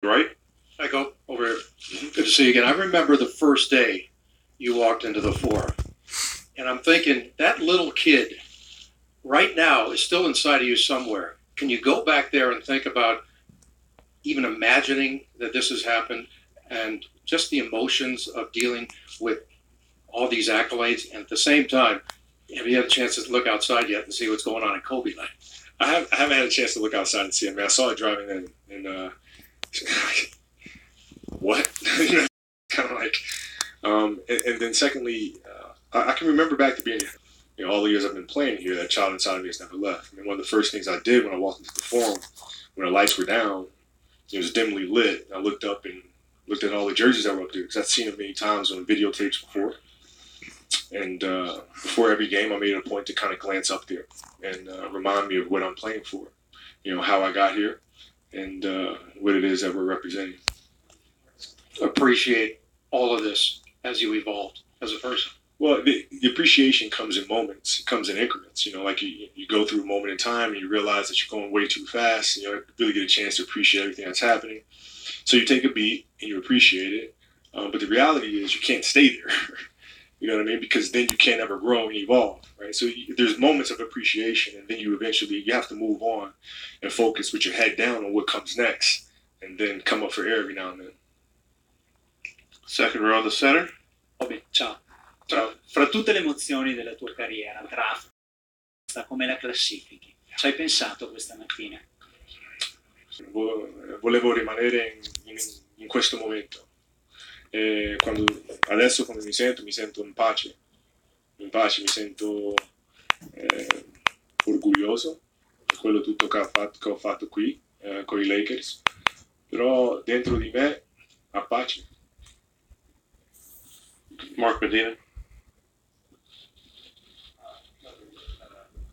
right? I go over here. Good to see you again. I remember the first day you walked into the forum, and I'm thinking that little kid right now is still inside of you somewhere. Can you go back there and think about even imagining that this has happened and just the emotions of dealing with all these accolades, and at the same time, have you had a chance to look outside yet and see what's going on in Kobe land? I haven't had a chance to look outside and see it. I mean, I saw it driving in, and what? Kind of like, and then secondly, I can remember back to being, all the years I've been playing here, that child inside of me has never left. I mean, one of the first things I did when I walked into the forum, when the lights were down, it was dimly lit. I looked up and looked at all the jerseys that were up there because I'd seen them many times on videotapes before. And before every game, I made it a point to kind of glance up there and remind me of what I'm playing for, how I got here and what it is that we're representing. Appreciate all of this as you evolved as a person. Well, the appreciation comes in moments. It comes in increments. Like you go through a moment in time and you realize that you're going way too fast. You really get a chance to appreciate everything that's happening. So you take a beat and you appreciate it. But the reality is you can't stay there. You know what I mean? Because then you can't ever grow and evolve, right? So there's moments of appreciation, and then you have to move on and focus with your head down on what comes next, and then come up for air every now and then. Second row, the center. Bobby, ciao. Ciao. Fra tutte le emozioni della tua carriera, draft, come la classifichi? Ci hai pensato questa mattina? Volevo rimanere in questo momento. Adesso come mi sento in pace, mi sento orgoglioso di quello tutto che ho fatto qui con i Lakers, però dentro di me a pace. Mark Medina.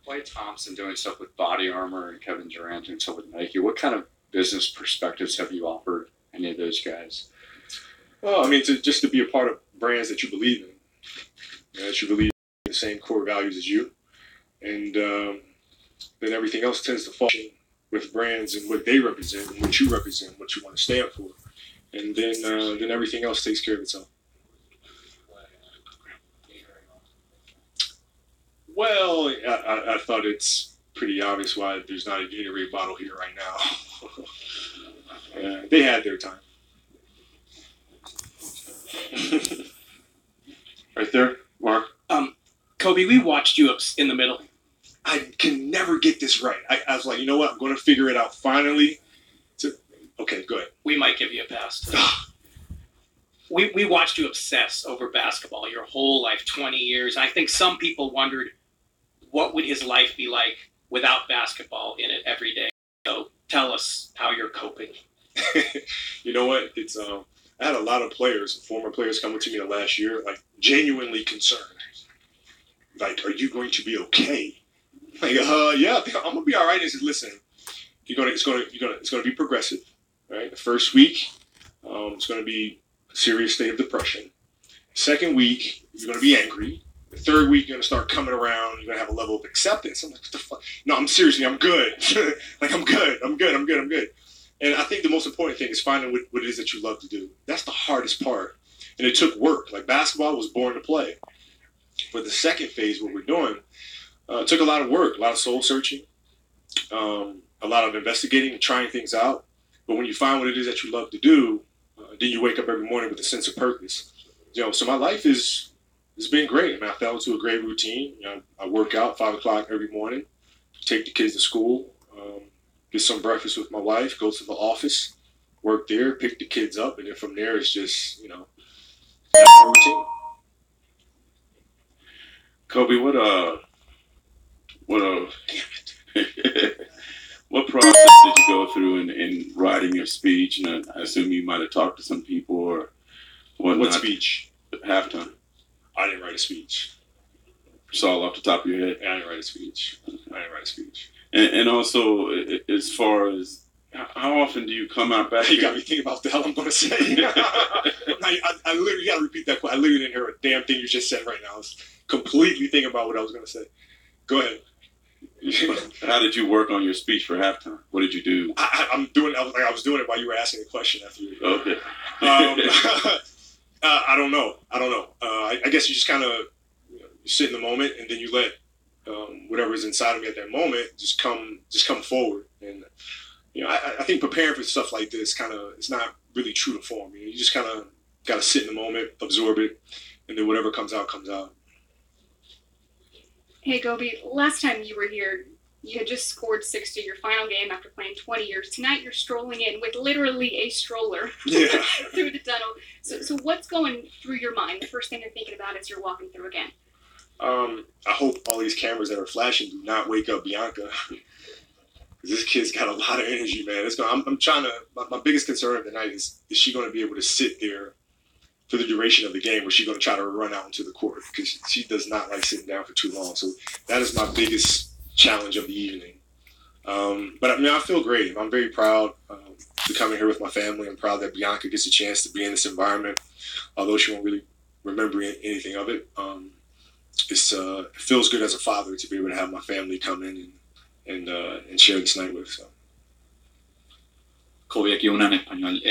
Klay Thompson doing stuff with Body Armor and Kevin Durant doing stuff with Nike. What kind of business perspectives have you offered any of those guys? Well, I mean, just to be a part of brands that you believe in, that you believe in the same core values as you, and then everything else tends to fall with brands and what they represent and what you represent, what you want to stand for, and then everything else takes care of itself. Well, I thought it's pretty obvious why there's not a Gatorade bottle here right now. They had their time. Right there, Mark. Kobe, we watched you up in the middle. I can never get this right. I was like, you know what? I'm going to figure it out finally. Okay, go ahead. We might give you a pass. We watched you obsess over basketball your whole life, 20 years. I think some people wondered, what would his life be like without basketball in it every day? So tell us how you're coping. You know what? It's I had a lot of players, former players, coming to me the last year, like genuinely concerned. Like, are you going to be okay? Like, yeah, I'm gonna be all right. He said, listen, it's gonna be progressive, right? The first week, it's gonna be a serious state of depression. Second week, you're gonna be angry. The third week, you're gonna start coming around. You're gonna have a level of acceptance. I'm like, what the fuck? No, I'm good. Like, I'm good. And I think the most important thing is finding what it is that you love to do. That's the hardest part. And it took work. Like, basketball was born to play. But the second phase, what we're doing, it took a lot of work, a lot of soul searching, a lot of investigating and trying things out. But when you find what it is that you love to do, then you wake up every morning with a sense of purpose. So my life has been great. I mean, I fell into a great routine. I work out 5 o'clock every morning, take the kids to school, get some breakfast with my wife, go to the office, work there, pick the kids up, and then from there it's just, that's my routine. Kobe, what process did you go through in writing your speech? And I assume you might have talked to some people or whatnot. What speech? Halftime. I didn't write a speech. It's all off the top of your head. I didn't write a speech. And also, as far as how often do you come out back? You got me thinking about what the hell I'm going to say. I literally got to repeat that question. I literally didn't hear a damn thing you just said right now. I was completely thinking about what I was going to say. Go ahead. How did you work on your speech for halftime? What did you do? I was doing it while you were asking the question after you. Okay. I don't know. I guess you just kind of you sit in the moment and then you let whatever's inside of me at that moment just come forward. And I think preparing for stuff like this it's not really true to form. You just kind of got to sit in the moment, absorb it, and then whatever comes out comes out. Hey, Gobi, last time you were here, you had just scored 60 your final game after playing 20 years. Tonight you're strolling in with literally a stroller through the tunnel. So what's going through your mind? The first thing you're thinking about as you're walking through again? I hope all these cameras that are flashing do not wake up Bianca. This kid's got a lot of energy, man. I'm trying to. My biggest concern tonight is she going to be able to sit there for the duration of the game, or is she going to try to run out into the court? Because she does not like sitting down for too long. So that is my biggest challenge of the evening. But I feel great. I'm very proud to come in here with my family. I'm proud that Bianca gets a chance to be in this environment, although she won't really remember anything of it. It feels good as a father to be able to have my family come in and share this night with. So. Kobe, aquí una en español.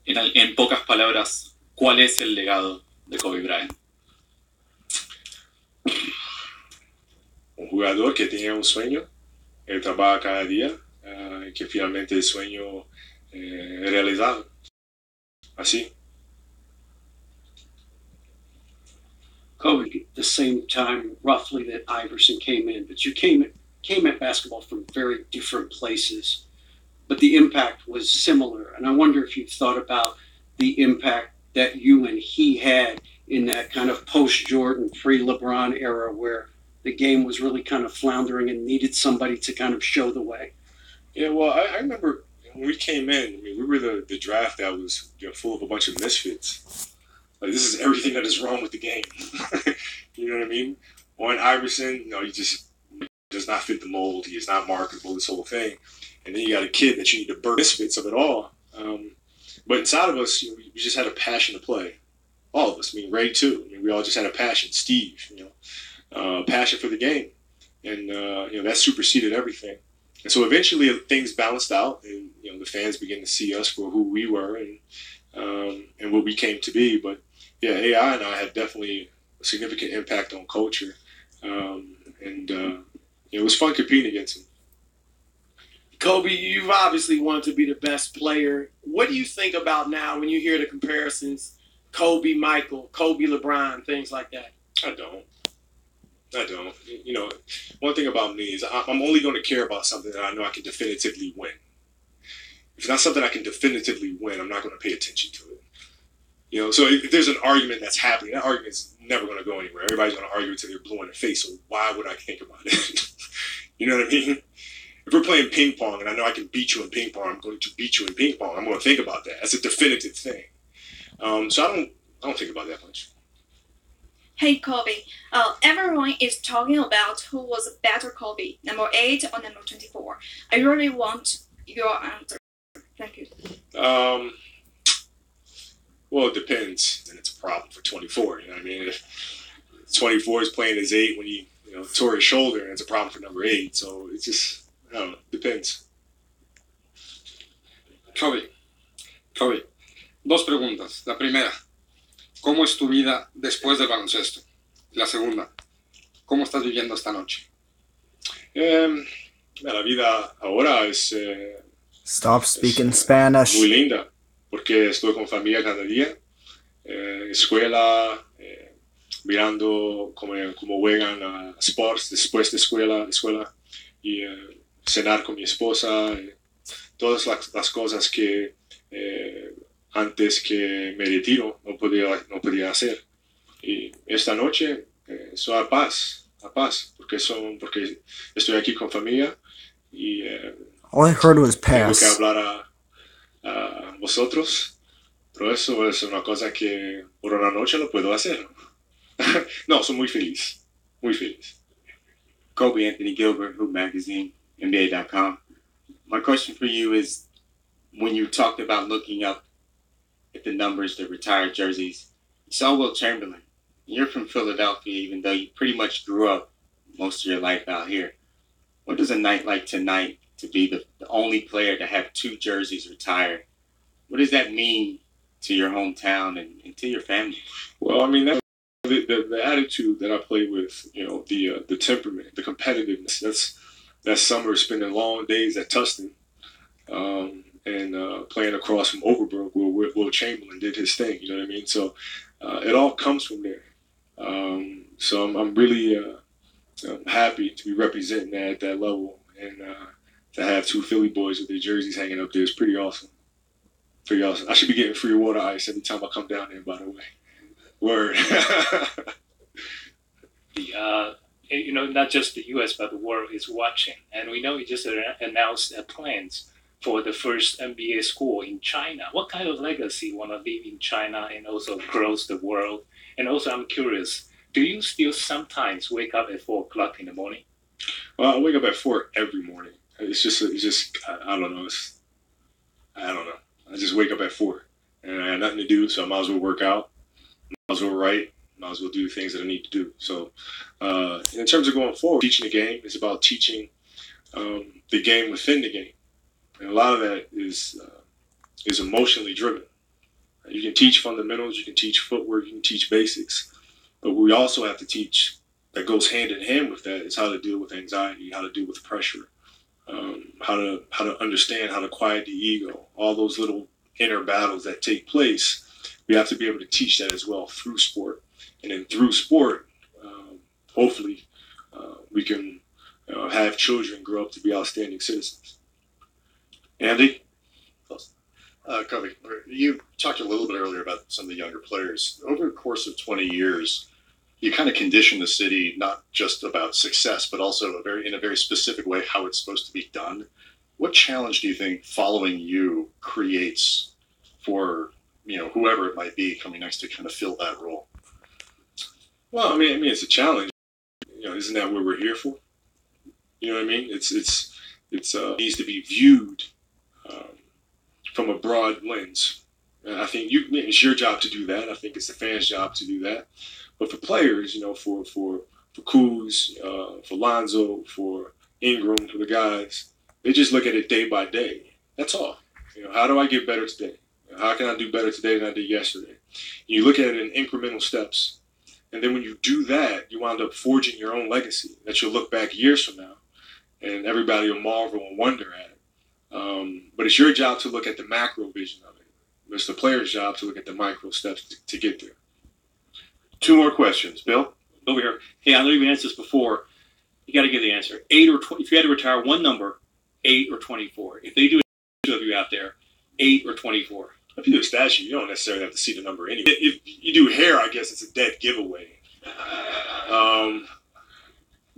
En pocas palabras, ¿cuál es el legado de Kobe Bryant? Un jugador que tenía un sueño, él trabaja cada día, que finalmente el sueño realizado. Así. Kobe, the same time roughly that Iverson came in, but you came at basketball from very different places, but the impact was similar. And I wonder if you've thought about the impact that you and he had in that kind of post-Jordan, pre-LeBron era where the game was really kind of floundering and needed somebody to kind of show the way. Yeah, well, I remember when we came in, we were the draft that was full of a bunch of misfits. Like, this is everything that is wrong with the game. You know what I mean? On Iverson, he just does not fit the mold. He is not marketable, this whole thing. And then you got a kid that you need to burn misfits of it all. But inside of us, we just had a passion to play. All of us. Ray too. We all just had a passion. Steve, passion for the game. And, that superseded everything. And so eventually things balanced out and, the fans began to see us for who we were and what we came to be. But, yeah, AI and I had definitely a significant impact on culture. It was fun competing against him. Kobe, you've obviously wanted to be the best player. What do you think about now when you hear the comparisons? Kobe, Michael, Kobe, LeBron, things like that. I don't. One thing about me is I'm only going to care about something that I know I can definitively win. If it's not something I can definitively win, I'm not going to pay attention to it. So if there's an argument that's happening, that argument's never going to go anywhere. Everybody's going to argue until they're blue in the face. So why would I think about it? You know what I mean? If we're playing ping pong and I know I can beat you in ping pong, I'm going to beat you in ping pong. I'm going to think about that. That's a definitive thing. So I don't think about that much. Hey, Kobe. Everyone is talking about who was a better Kobe, number 8 or number 24. I really want your answer. Thank you. Well, it depends, and it's a problem for 24. You know what I mean? If 24 is playing as 8 when he tore his shoulder, and it's a problem for number 8. So it's just, I don't know, depends. Kobe, dos preguntas. La primera, ¿cómo es tu vida después del baloncesto? La segunda, ¿cómo estás viviendo esta noche? La vida ahora es Stop speaking Spanish. Muy linda, porque estoy con familia cada día, escuela, mirando cómo juegan a sports después de escuela y cenar con mi esposa, todas las cosas que antes que me retiro no podía hacer. Y esta noche soy a paz, porque estoy aquí con familia y all I heard was tengo que pass. hablar a vosotros, pero eso es una cosa que por una noche no puedo hacer. No, soy muy feliz. Kobe Anthony Gilbert, Hoop Magazine, NBA.com. My question for you is, when you talked about looking up at the numbers, the retired jerseys, you saw Will Chamberlain. You're from Philadelphia, even though you pretty much grew up most of your life out here. What is a night like tonight to be the only player to have 2 jerseys retired? What does that mean to your hometown and to your family? Well, I mean, the attitude that I play with, you know, the temperament, the competitiveness. That's summer spending long days at Tustin, and playing across from Overbrook where Will Chamberlain did his thing. You know what I mean? So it all comes from there. So I'm really happy to be representing at that level, and to have 2 Philly boys with their jerseys hanging up there is pretty awesome. Pretty awesome. I should be getting free water ice every time I come down there, by the way. Word. Not just the U.S. but the world is watching, and we know you just announced plans for the first NBA school in China. What kind of legacy you want to leave in China and also across the world? And also, I'm curious, do you still sometimes wake up at 4 o'clock in the morning? Well, I wake up at 4 every morning. It's just I don't know. I don't know. I just wake up at 4, and I have nothing to do, so I might as well work out. Might as well write, might as well do the things that I need to do. So in terms of going forward, teaching the game is about teaching the game within the game. And a lot of that is emotionally driven. You can teach fundamentals, you can teach footwork, you can teach basics. But we also have to teach, that goes hand in hand with that, is how to deal with anxiety, how to deal with pressure, how to understand how to quiet the ego, all those little inner battles that take place. We have to be able to teach that as well through sport. And then through sport, hopefully, we can have children grow up to be outstanding citizens. Andy? Kobe, you talked a little bit earlier about some of the younger players. Over the course of 20 years, you kind of condition the city not just about success, but also in a very specific way how it's supposed to be done. What challenge do you think following you creates for whoever it might be coming next to kind of fill that role? Well, I mean, it's a challenge. Isn't that what we're here for? You know what I mean? It needs to be viewed from a broad lens. And I think it's your job to do that. I think it's the fans' job to do that. But for players, for Kuz, for Lonzo, for Ingram, for the guys, they just look at it day by day. That's all. How do I get better today? How can I do better today than I did yesterday? You look at it in incremental steps. And then when you do that, you wind up forging your own legacy that you'll look back years from now and everybody will marvel and wonder at it. But it's your job to look at the macro vision of it. It's the player's job to look at the micro steps to get there. 2 more questions. Bill? Over here. Hey, I know you've answered this before. You got to give the answer. 8 or 20. If you had to retire one number, 8 or 24. If they do it, of you out there, 8 or 24. If you do a statue, you don't necessarily have to see the number anyway. If you do hair, I guess it's a dead giveaway.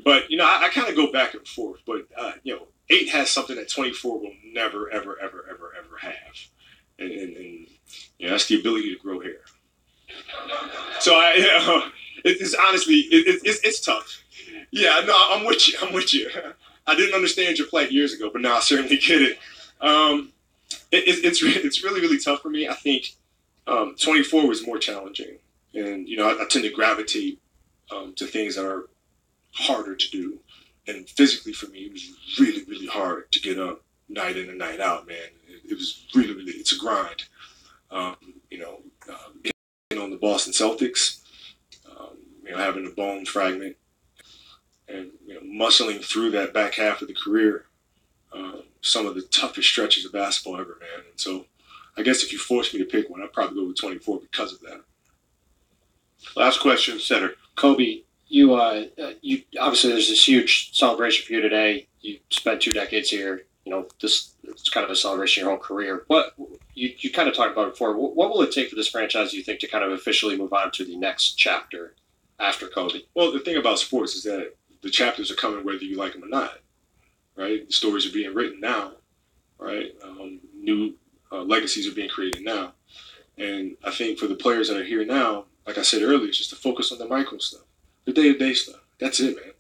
But, I kind of go back and forth. But, 8 has something that 24 will never, ever, ever, ever, ever have. And that's the ability to grow hair. So, it's honestly, it's tough. Yeah, no, I'm with you. I didn't understand your plight years ago, but now I certainly get it. It's really, really tough for me. I think 24 was more challenging. And, I tend to gravitate to things that are harder to do. And physically for me, it was really, really hard to get up night in and night out, man. It was really, really, it's a grind. Getting on the Boston Celtics, having a bone fragment and, muscling through that back half of the career, some of the toughest stretches of basketball ever, man. And so I guess if you forced me to pick one, I'd probably go with 24 because of that. Last question, Senator. Kobe, you obviously there's this huge celebration for you today. You spent 2 decades here. It's kind of a celebration of your whole career. What you kind of talked about it before. What will it take for this franchise, do you think, to kind of officially move on to the next chapter after Kobe? Well, the thing about sports is that the chapters are coming whether you like them or not, right? The stories are being written now, right? New legacies are being created now. And I think for the players that are here now, like I said earlier, it's just to focus on the micro stuff, the day-to-day stuff. That's it, man.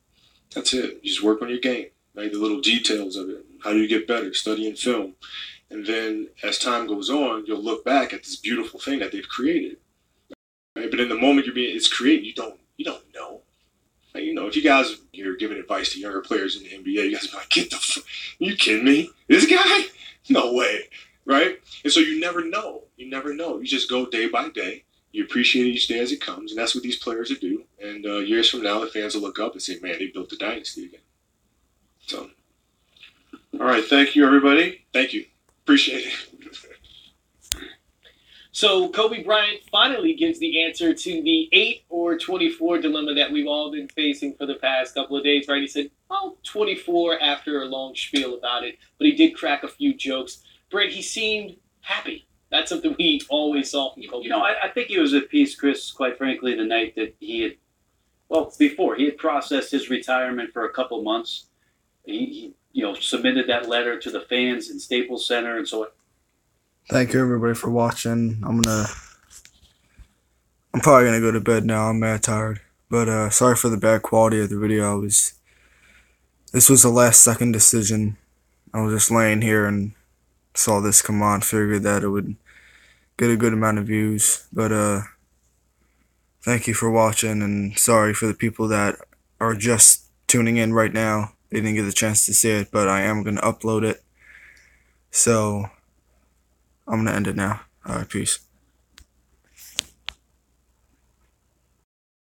That's it. You just work on your game, right? The little details of it. How do you get better? Studying film. And then as time goes on, you'll look back at this beautiful thing that they've created. Right? But in the moment it's created, you don't know. Like, you know, if you guys you're giving advice to younger players in the NBA, you guys be like, you kidding me? This guy? No way, right? And so you never know. You never know. You just go day by day. You appreciate each day as it comes, and that's what these players will do. And years from now, the fans will look up and say, man, they built a dynasty again. So, all right, thank you, everybody. Thank you. Appreciate it. So Kobe Bryant finally gives the answer to the 8 or 24 dilemma that we've all been facing for the past couple of days, right? He said, 24 after a long spiel about it, but he did crack a few jokes. Brent, he seemed happy. That's something we always saw from Kobe. You know, I think he was at peace, Chris, quite frankly, the night that he had, before he had processed his retirement for a couple months. He submitted that letter to the fans in Staples Center, and so Thank you everybody for watching. I'm probably gonna go to bed now. I'm mad tired. But sorry for the bad quality of the video. This was a last second decision. I was just laying here and saw this come on, figured that it would get a good amount of views. But thank you for watching, and sorry for the people that are just tuning in right now. They didn't get the chance to see it, but I am gonna upload it. So I'm going to end it now. All right, peace.